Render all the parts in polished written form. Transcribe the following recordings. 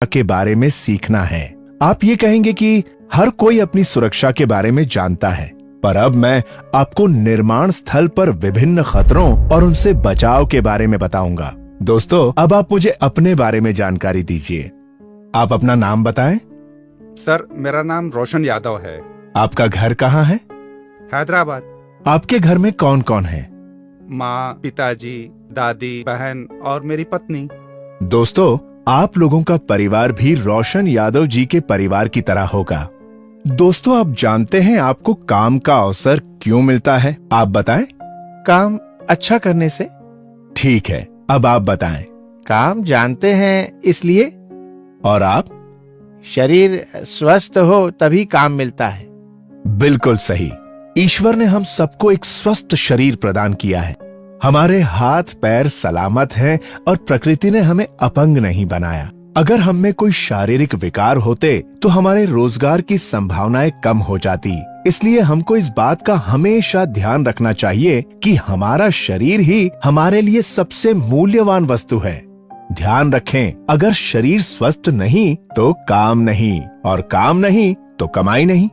के बारे में सीखना है। आप ये कहेंगे कि हर कोई अपनी सुरक्षा के बारे में जानता है, पर अब मैं आपको निर्माण स्थल पर विभिन्न खतरों और उनसे बचाव के बारे में बताऊंगा। दोस्तों, अब आप मुझे अपने बारे में जानकारी दीजिए। आप अपना नाम बताएं। सर, मेरा नाम रोशन यादव है। आपका घर कहाँ है? हैदराबाद। आपके घर में कौन कौन है? माँ, पिताजी, दादी, बहन और मेरी पत्नी। दोस्तों, आप लोगों का परिवार भी रोशन यादव जी के परिवार की तरह होगा। दोस्तों, आप जानते हैं आपको काम का अवसर क्यों मिलता है? आप बताएं। काम अच्छा करने से। ठीक है, अब आप बताएं। काम जानते हैं इसलिए। और आप? शरीर स्वस्थ हो तभी काम मिलता है। बिल्कुल सही। ईश्वर ने हम सबको एक स्वस्थ शरीर प्रदान किया है। हमारे हाथ पैर सलामत हैं और प्रकृति ने हमें अपंग नहीं बनाया। अगर हम में कोई शारीरिक विकार होते तो हमारे रोजगार की संभावनाएं कम हो जाती। इसलिए हमको इस बात का हमेशा ध्यान रखना चाहिए कि हमारा शरीर ही हमारे लिए सबसे मूल्यवान वस्तु है। ध्यान रखें, अगर शरीर स्वस्थ नहीं तो काम नहीं, और काम नहीं तो कमाई नहीं।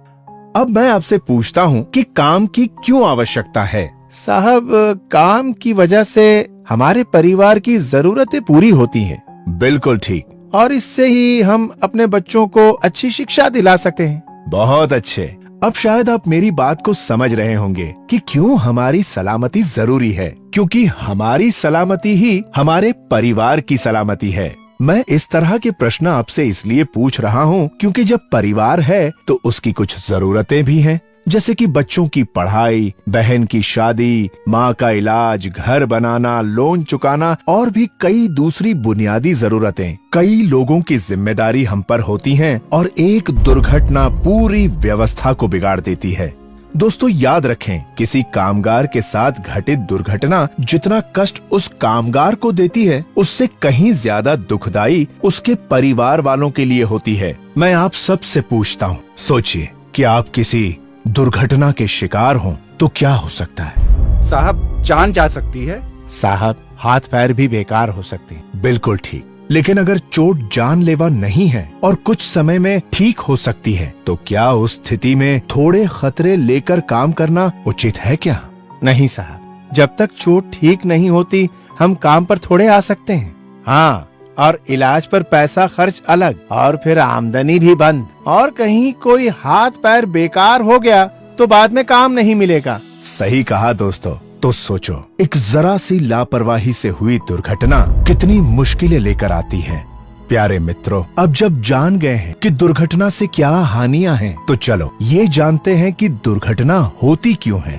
अब मैं आपसे पूछता हूँ कि काम की क्यों आवश्यकता है? साहब, काम की वजह से हमारे परिवार की जरूरतें पूरी होती हैं। बिल्कुल ठीक। और इससे ही हम अपने बच्चों को अच्छी शिक्षा दिला सकते हैं। बहुत अच्छे। अब शायद आप मेरी बात को समझ रहे होंगे कि क्यों हमारी सलामती जरूरी है, क्योंकि हमारी सलामती ही हमारे परिवार की सलामती है। मैं इस तरह के प्रश्न आपसे इसलिए पूछ रहा हूँ क्योंकि जब परिवार है तो उसकी कुछ जरूरतें भी हैं, जैसे कि बच्चों की पढ़ाई, बहन की शादी, माँ का इलाज, घर बनाना, लोन चुकाना और भी कई दूसरी बुनियादी जरूरतें। कई लोगों की जिम्मेदारी हम पर होती हैं और एक दुर्घटना पूरी व्यवस्था को बिगाड़ देती है। दोस्तों, याद रखें, किसी कामगार के साथ घटित दुर्घटना जितना कष्ट उस कामगार को देती है, उससे कहीं ज्यादा दुखदाई उसके परिवार वालों के लिए होती है। मैं आप सबसे पूछता हूँ, सोचिए कि आप किसी दुर्घटना के शिकार हों तो क्या हो सकता है? साहब, जान जा सकती है। साहब, हाथ पैर भी बेकार हो सकते हैं। बिल्कुल ठीक। लेकिन अगर चोट जानलेवा नहीं है और कुछ समय में ठीक हो सकती है, तो क्या उस स्थिति में थोड़े खतरे लेकर काम करना उचित है क्या? नहीं साहब, जब तक चोट ठीक नहीं होती हम काम पर थोड़े आ सकते हैं। हाँ, और इलाज पर पैसा खर्च अलग, और फिर आमदनी भी बंद। और कहीं कोई हाथ पैर बेकार हो गया तो बाद में काम नहीं मिलेगा। सही कहा दोस्तों। तो सोचो, एक जरा सी लापरवाही से हुई दुर्घटना कितनी मुश्किलें लेकर आती है। प्यारे मित्रों, अब जब जान गए हैं कि दुर्घटना से क्या हानियां हैं, तो चलो ये जानते हैं कि दुर्घटना होती क्यों है।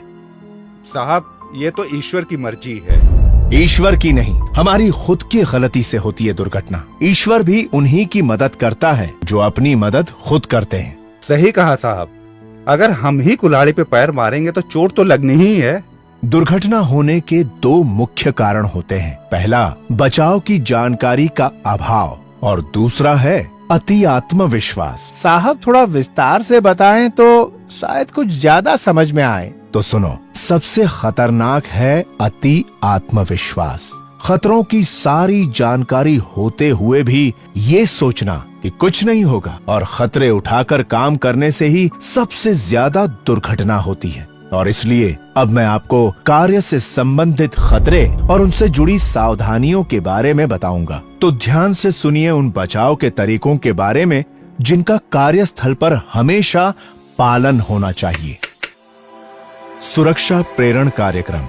साहब, ये तो ईश्वर की मर्जी है। ईश्वर की नहीं, हमारी खुद की गलती से होती है दुर्घटना। ईश्वर भी उन्हीं की मदद करता है जो अपनी मदद खुद करते हैं। सही कहा साहब। अगर हम ही कुल्हाड़ी पे पैर मारेंगे तो चोट तो लगनी ही है। दुर्घटना होने के दो मुख्य कारण होते हैं। पहला, बचाव की जानकारी का अभाव, और दूसरा है अति आत्मविश्वास। साहब, थोड़ा विस्तार से बताएं तो शायद कुछ ज्यादा समझ में आए। तो सुनो, सबसे खतरनाक है अति आत्मविश्वास। खतरों की सारी जानकारी होते हुए भी ये सोचना कि कुछ नहीं होगा और खतरे उठाकर काम करने से ही सबसे ज्यादा दुर्घटना होती है। और इसलिए अब मैं आपको कार्य से संबंधित खतरे और उनसे जुड़ी सावधानियों के बारे में बताऊंगा। तो ध्यान से सुनिए उन बचाव के तरीकों के बारे में जिनका कार्यस्थल पर हमेशा पालन होना चाहिए। सुरक्षा प्रेरण कार्यक्रम।